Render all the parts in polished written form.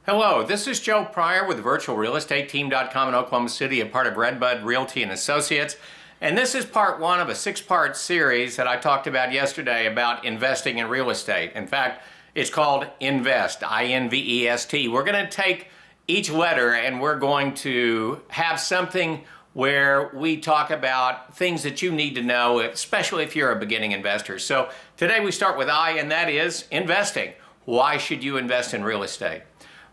Hello, this is Joe Pryor with virtualrealestateteam.com in Oklahoma City, a part of Redbud Realty and Associates. And this is part one of a six-part series that I talked about yesterday about investing in real estate. In fact, it's called I.N.V.E.S.T, I.N.V.E.S.T. We're going to take each letter and we're going to have something where we talk about things that you need to know, especially if you're a beginning investor. So today we start with I, and that is investing. Why should you invest in real estate?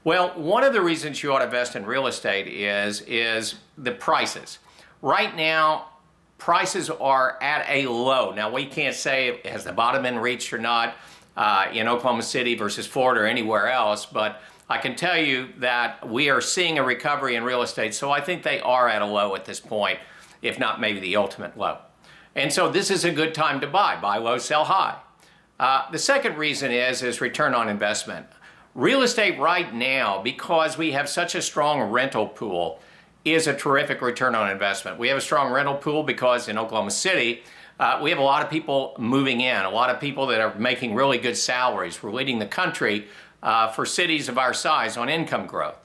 Well, one of the reasons you ought to invest in real estate is the prices. Right now, prices are at a low. Now, we can't say has the bottom been reached or not in Oklahoma City versus Florida or anywhere else, but I can tell you that we are seeing a recovery in real estate, so I think they are at a low at this point, if not maybe the ultimate low. And so this is a good time to buy. Buy low, sell high. The second reason is return on investment. Real estate right now, because we have such a strong rental pool, is a terrific return on investment. We have a strong rental pool because in Oklahoma City, we have a lot of people moving in, a lot of people that are making really good salaries. We're leading the country for cities of our size on income growth.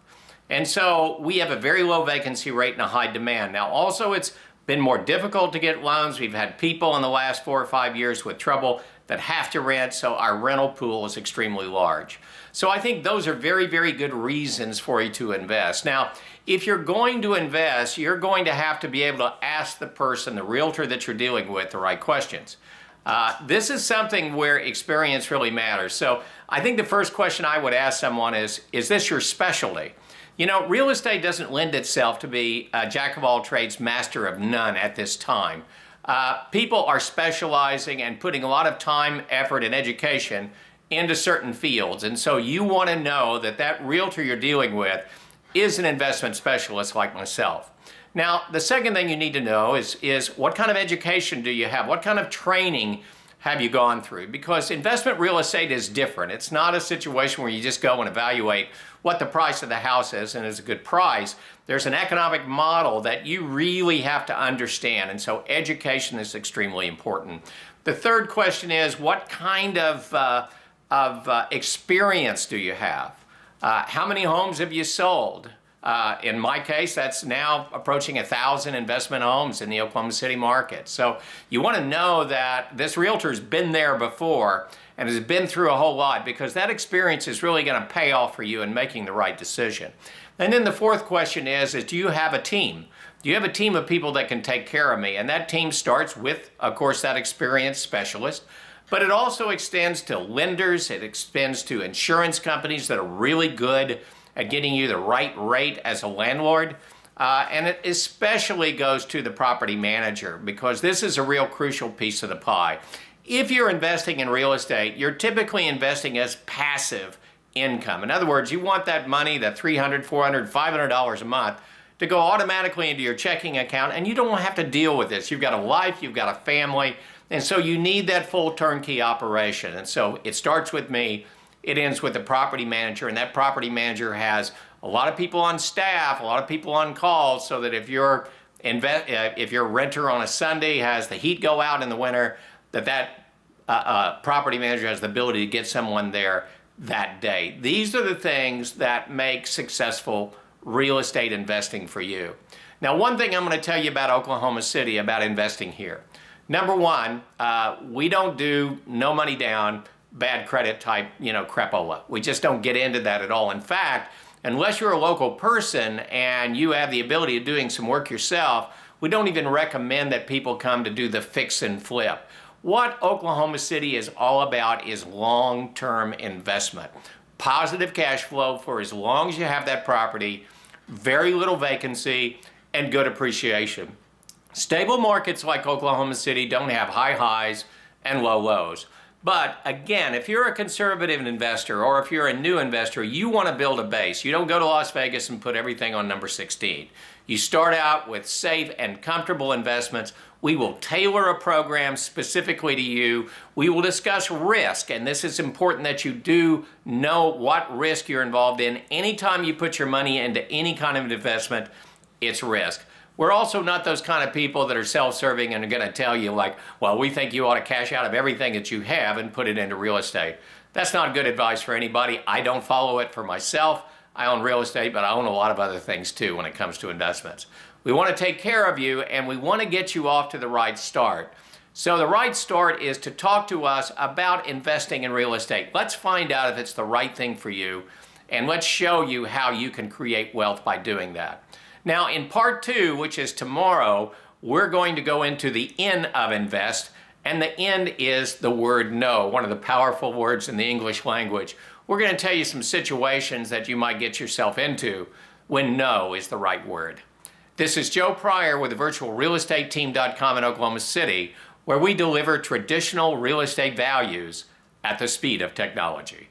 And so we have a very low vacancy rate and a high demand. Now also it's been more difficult to get loans. We've had people in the last 4 or 5 years with trouble that have to rent, so our rental pool is extremely large. So I think those are very, very good reasons for you to invest. Now, if you're going to invest, you're going to have to be able to ask the person, the realtor that you're dealing with, the right questions. This is something where experience really matters. So I think the first question I would ask someone is this your specialty? You know, real estate doesn't lend itself to be a jack of all trades, master of none at this time. People are specializing and putting a lot of time, effort, and education into certain fields. And so you want to know that that realtor you're dealing with is an investment specialist like myself. Now, the second thing you need to know is what kind of education do you have? What kind of training have you gone through? Because investment real estate is different. It's not a situation where you just go and evaluate what the price of the house is and it's a good price. There's an economic model that you really have to understand, and so education is extremely important. The third question is what kind of experience do you have? How many homes have you sold? In my case, that's now approaching 1,000 investment homes in the Oklahoma City market. So you want to know that this realtor's been there before and has been through a whole lot, because that experience is really going to pay off for you in making the right decision. And then the fourth question is do you have a team? Do you have a team of people that can take care of me? And that team starts with, of course, that experienced specialist, but it also extends to lenders, it extends to insurance companies that are really good at getting you the right rate as a landlord. And it especially goes to the property manager, because this is a real crucial piece of the pie. If you're investing in real estate, you're typically investing as passive income. In other words, you want that money, that $300, $400, $500 a month, to go automatically into your checking account, and you don't have to deal with this. You've got a life, you've got a family, and so you need that full turnkey operation. And so it starts with me, it ends with the property manager, and that property manager has a lot of people on staff, a lot of people on call, so that if your renter on a Sunday has the heat go out in the winter, that property manager has the ability to get someone there that day. These are the things that make successful real estate investing for you. Now, one thing I'm going to tell you about Oklahoma City, about investing here. Number one, we don't do no money down, bad credit type, crapola. We just don't get into that at all. In fact, unless you're a local person and you have the ability of doing some work yourself, we don't even recommend that people come to do the fix and flip. What Oklahoma City is all about is long-term investment. Positive cash flow for as long as you have that property, very little vacancy, and good appreciation. Stable markets like Oklahoma City don't have high highs and low lows. But again, if you're a conservative investor or if you're a new investor, you want to build a base. You don't go to Las Vegas and put everything on number 16. You start out with safe and comfortable investments. We will tailor a program specifically to you. We will discuss risk, and this is important that you do know what risk you're involved in. Anytime you put your money into any kind of investment, it's risk. We're also not those kind of people that are self-serving and are going to tell you like, well, we think you ought to cash out of everything that you have and put it into real estate. That's not good advice for anybody. I don't follow it for myself. I own real estate, but I own a lot of other things too when it comes to investments. We want to take care of you, and we want to get you off to the right start. So the right start is to talk to us about investing in real estate. Let's find out if it's the right thing for you, and let's show you how you can create wealth by doing that. Now, in part 2, which is tomorrow, we're going to go into the N of invest, and the N is the word no, one of the powerful words in the English language. We're going to tell you some situations that you might get yourself into when no is the right word. This is Joe Pryor with the virtualrealestateteam.com in Oklahoma City, where we deliver traditional real estate values at the speed of technology.